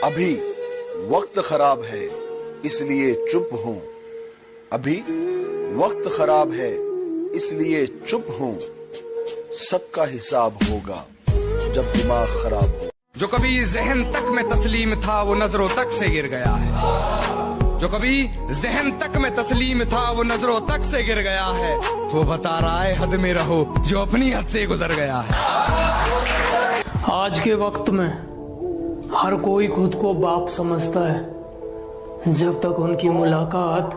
अभी वक्त खराब है इसलिए चुप हूँ, अभी वक्त खराब है इसलिए चुप हूँ, सबका हिसाब होगा जब दिमाग खराब हो। जो कभी जहन तक में तस्लीम था वो नजरों तक से गिर गया है, जो कभी जहन तक में तस्लीम था वो नजरों तक से गिर गया है। वो बता रहा है हद में रहो जो अपनी हद से गुजर गया है। आज के वक्त में हर कोई खुद को बाप समझता है जब तक उनकी मुलाकात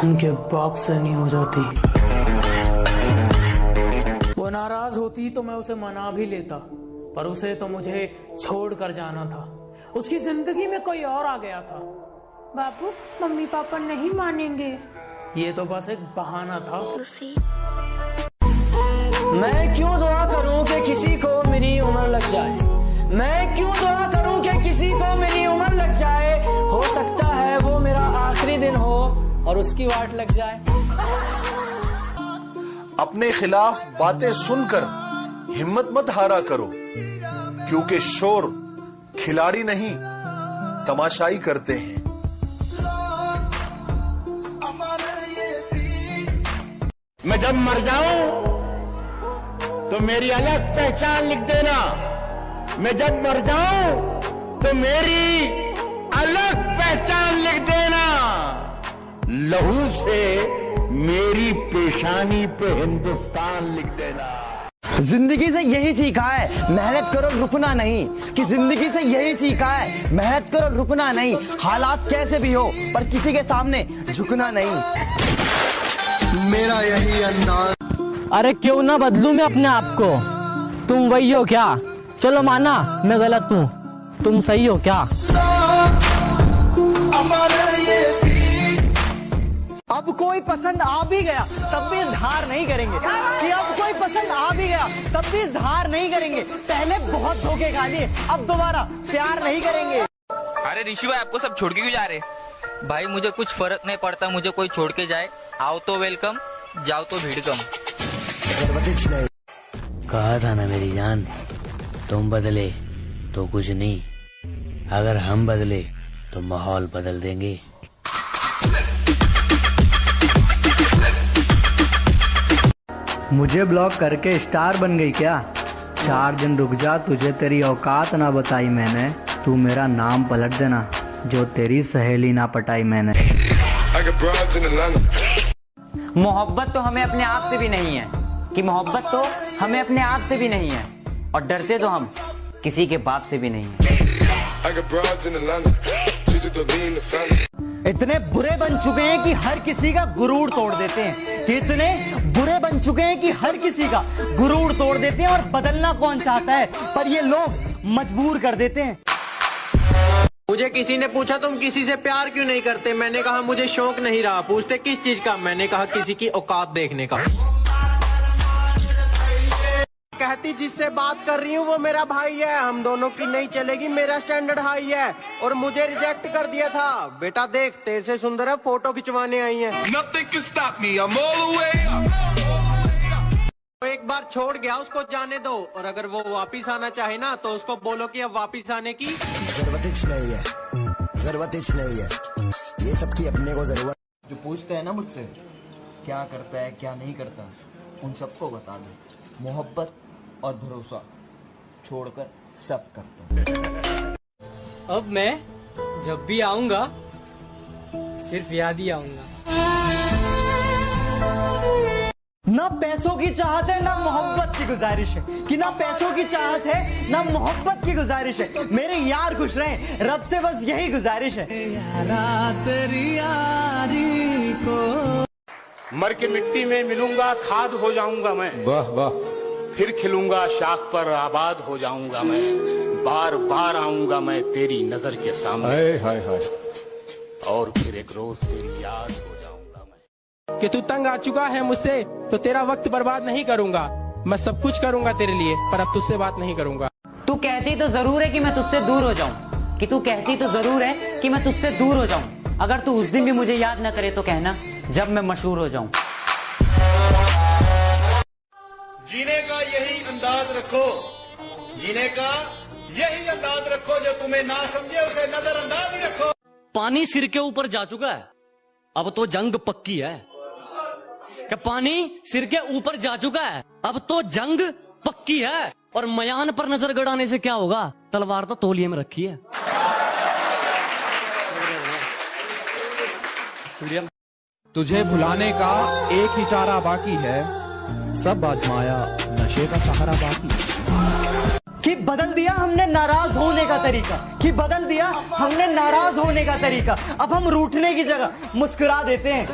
उनके बाप से नहीं हो जाती। वो नाराज होती तो मैं उसे मना भी लेता, पर उसे तो मुझे छोड़ कर जाना था। उसकी जिंदगी में कोई और आ गया था। बाबू मम्मी पापा नहीं मानेंगे। ये तो बस एक बहाना था। मैं क्यों दुआ करूं कि किसी को मेरी उम्र लग जाए, मैं क्यों दुआ करूं कि किसी को मेरी उम्र लग जाए। हो सकता है वो मेरा आखिरी दिन हो और उसकी वाट लग जाए। अपने खिलाफ बातें सुनकर हिम्मत मत हारा करो, क्योंकि शोर खिलाड़ी नहीं तमाशाई करते हैं। मैं जब मर जाऊं तो मेरी अलग पहचान लिख देना, मैं जब मर जाऊं तो मेरी अलग पहचान लिख देना। लहू से मेरी पेशानी पे हिंदुस्तान लिख देना। जिंदगी से यही सीखा है मेहनत करो रुकना नहीं, कि जिंदगी से यही सीखा है मेहनत करो रुकना नहीं। हालात कैसे भी हो पर किसी के सामने झुकना नहीं। मेरा यही अंदाज। अरे क्यों ना बदलूं मैं अपने आप को, तुम वही हो क्या? चलो माना मैं गलत हूँ, तुम सही हो क्या? अब कोई पसंद आ भी गया तब भी इजहार नहीं करेंगे, कि अब कोई पसंद आ भी गया तब भी इजहार नहीं करेंगे। पहले बहुत धोखे खा लिए, अब दोबारा प्यार नहीं करेंगे। अरे ऋषि भाई आपको सब छोड़ के क्यों जा रहे? भाई मुझे कुछ फर्क नहीं पड़ता, मुझे कोई छोड़ के जाए। आओ तो वेलकम, जाओ तो भीड़ कम। कहा था ना मेरी जान, तुम बदले तो कुछ नहीं, अगर हम बदले तो माहौल बदल देंगे। मुझे ब्लॉक करके स्टार बन गई क्या? 4 दिन रुक जा, तुझे तेरी औकात ना बताई मैंने, तू मेरा नाम पलट देना जो तेरी सहेली ना पटाई मैंने। मोहब्बत तो हमें अपने आप से भी नहीं है, कि मोहब्बत तो हमें अपने आप से भी नहीं है, और डरते तो हम किसी के बाप से भी नहीं है। इतने बुरे बन चुके हैं कि हर किसी का गुरूर तोड़ देते हैं, कि इतने बुरे बन चुके हैं कि हर किसी का गुरूर तोड़ देते हैं। और बदलना कौन चाहता है, पर ये लोग मजबूर कर देते हैं। मुझे किसी ने पूछा तुम किसी से प्यार क्यों नहीं करते, मैंने कहा मुझे शौक नहीं रहा। पूछते किस चीज का, मैंने कहा किसी की औकात देखने का। कहती जिससे बात कर रही हूँ वो मेरा भाई है, हम दोनों की नहीं चलेगी, मेरा स्टैंडर्ड हाई है। और मुझे रिजेक्ट कर दिया था। बेटा देख तेरे से सुंदर है, फोटो खिंचवाने आई है। तो एक बार छोड़ गया उसको जाने दो, और अगर वो वापिस आना चाहे ना तो उसको बोलो कि अब वापिस आने की जरूरत नहीं है, जरूरत नहीं है, ये सबकी अपने को जरूरत। जो पूछते हैं ना मुझसे क्या करता है क्या नहीं करता, उन सबको बता दो मोहब्बत और भरोसा छोड़कर सब करता। अब मैं जब भी आऊंगा सिर्फ याद ही आऊंगा। ना पैसों की चाहत है ना मोहब्बत की गुजारिश है, कि ना पैसों की चाहत है ना मोहब्बत की गुजारिश है। मेरे यार खुश रहें, रब से बस यही गुजारिश है। तेरी यारी को मर के मिट्टी में मिलूंगा, खाद हो जाऊंगा मैं। वाह वाह। फिर खिलूंगा, शाख पर आबाद हो जाऊंगा मैं। बार बार आऊंगा मैं तेरी नजर के सामने। हाय हाय। और फिर एक रोज तेरी याद हो जाऊंगा मैं। कि तू तंग आ चुका है मुझसे तो तेरा वक्त बर्बाद नहीं करूंगा। मैं सब कुछ करूंगा तेरे लिए, पर अब तुझसे बात नहीं करूंगा। तू कहती तो जरूर है कि मैं तुझसे दूर हो जाऊं, कि तू कहती तो जरूर है कि मैं तुझसे दूर हो जाऊं। अगर तू उस दिन भी मुझे याद न करे तो कहना जब मैं मशहूर हो जाऊं। जीने का यही अंदाज रखो, जीने का यही अंदाज रखो, जो तुम्हें ना समझे उसे नजरअंदाज ही रखो। पानी सिर के ऊपर जा चुका है, अब तो जंग पक्की है। कि पानी सिर के ऊपर जा चुका है, अब तो जंग पक्की है। और मयान पर नजर गड़ाने से क्या होगा, तलवार तो तौलिए में रखी है। तुझे भुलाने का एक ही चारा बाकी है, सब आजमाया नशे का सहारा बाकी। कि बदल दिया हमने नाराज होने का तरीका, कि बदल दिया हमने नाराज होने का तरीका। अब हम रूठने की जगह मुस्कुरा देते हैं।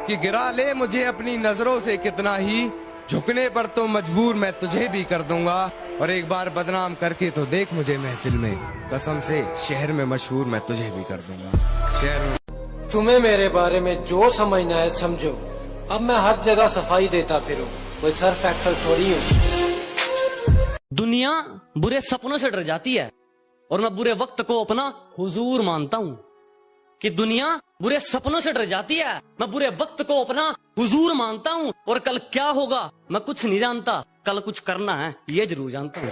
कि गिरा ले मुझे अपनी नजरों से कितना ही, झुकने पर तो मजबूर मैं तुझे भी कर दूंगा। और एक बार बदनाम करके तो देख मुझे महफिल में, कसम से शहर में मशहूर मैं तुझे भी कर दूंगा। शहर में तुम्हें मेरे बारे में जो समझना है समझो। अब मैं हर जगह सफाई देता फिरूं, कोई सर्फ एक्सल थोड़ी हूँ। दुनिया बुरे सपनों से डर जाती है और मैं बुरे वक्त को अपना हुजूर मानता हूँ। कि दुनिया बुरे सपनों से डर जाती है, मैं बुरे वक्त को अपना हुजूर मानता हूँ। और कल क्या होगा मैं कुछ नहीं जानता, कल कुछ करना है ये जरूर जानता हूँ।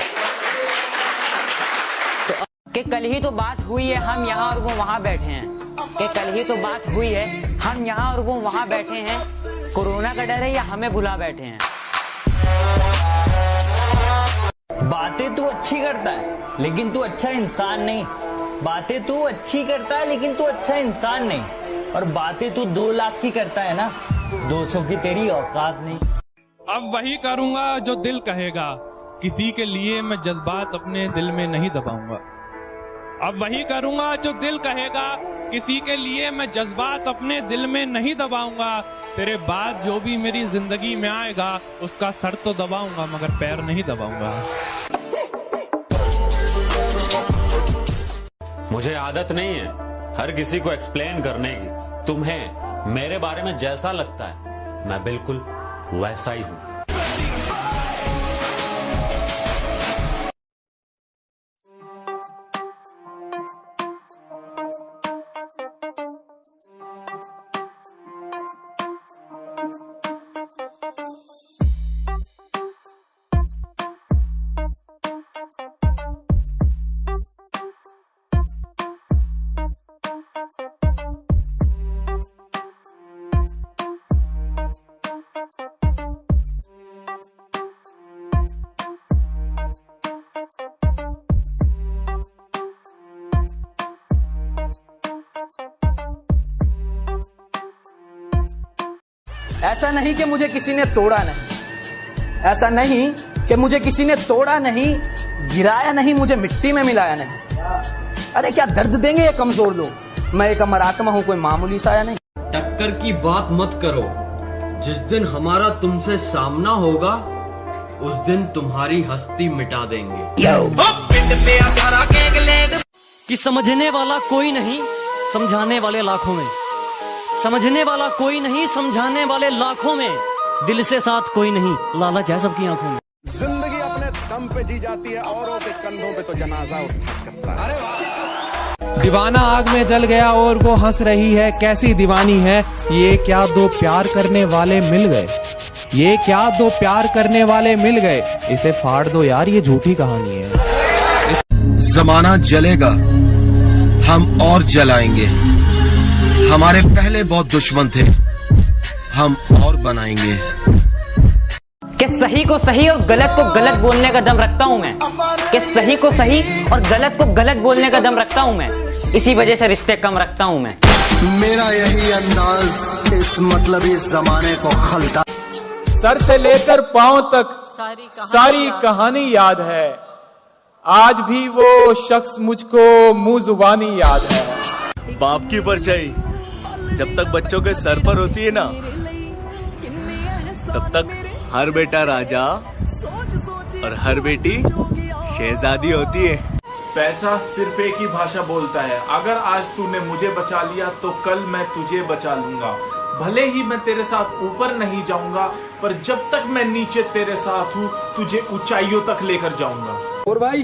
कि कल ही तो बात हुई है, हम यहाँ और वो वहाँ बैठे हैं। कि कल ही तो बात हुई है, हम यहाँ और वो वहाँ बैठे हैं। कोरोना का डर है या हमें भुला बैठे हैं। बातें तू अच्छी करता है लेकिन तू अच्छा इंसान नहीं। बातें तू अच्छी करता है लेकिन तू अच्छा इंसान नहीं। और बातें तू 2 लाख की करता है ना, 200 की तेरी औकात नहीं। अब वही करूंगा जो दिल कहेगा, किसी के लिए मैं जज्बात अपने दिल में नहीं दबाऊंगा। अब वही करूंगा जो दिल कहेगा, किसी के लिए मैं जज्बात अपने दिल में नहीं दबाऊंगा। तेरे बाद जो भी मेरी जिंदगी में आएगा उसका सर तो दबाऊंगा मगर पैर नहीं दबाऊंगा। मुझे आदत नहीं है हर किसी को एक्सप्लेन करने की। तुम्हें मेरे बारे में जैसा लगता है मैं बिल्कुल वैसा ही हूं। ऐसा नहीं कि मुझे किसी ने तोड़ा नहीं, ऐसा नहीं कि मुझे किसी ने तोड़ा नहीं, गिराया नहीं, मुझे मिट्टी में मिलाया नहीं। अरे क्या दर्द देंगे ये कमजोर लोग। मैं एक अमर आत्मा हूं, कोई मामूली साया नहीं। टक्कर की बात मत करो, जिस दिन हमारा तुमसे सामना होगा उस दिन तुम्हारी हस्ती मिटा देंगे। कि समझने वाला कोई नहीं, समझाने वाले लाखों में। समझने वाला कोई नहीं, समझाने वाले लाखों में। दिल से साथ कोई नहीं, लालच है सबकी आंखों में। जिंदगी अपने दम पे जी जाती है, औरों के कंधों पे तो जनाजा उठा करता है। अरे वाह। दीवाना आग में जल गया और वो हंस रही है, कैसी दीवानी है ये। क्या 2 प्यार करने वाले मिल गए, ये क्या 2 प्यार करने वाले मिल गए। इसे फाड़ दो यार, ये झूठी कहानी है। जमाना जलेगा, हम और जलाएंगे। हमारे पहले बहुत दुश्मन थे, हम और बनाएंगे। कि सही को सही और गलत को गलत बोलने का दम रखता हूं मैं। कि सही को सही और गलत को गलत बोलने का दम रखता हूं मैं। इसी वजह से रिश्ते कम रखता हूं मैं। मेरा यही अंदाज इस मतलबी जमाने को खलता। सर से लेकर पांव तक सारी कहानी याद है। आज भी वो शख्स मुझको मुंह जुबानी याद है। बाप की परछाई जब तक बच्चों के सर पर होती है ना, तब तक हर बेटा राजा और हर बेटी शहजादी होती है। पैसा सिर्फ एक ही भाषा बोलता है। अगर आज तूने मुझे बचा लिया तो कल मैं तुझे बचा लूंगा। भले ही मैं तेरे साथ ऊपर नहीं जाऊंगा, पर जब तक मैं नीचे तेरे साथ हूँ तुझे ऊंचाइयों तक लेकर जाऊंगा। और भाई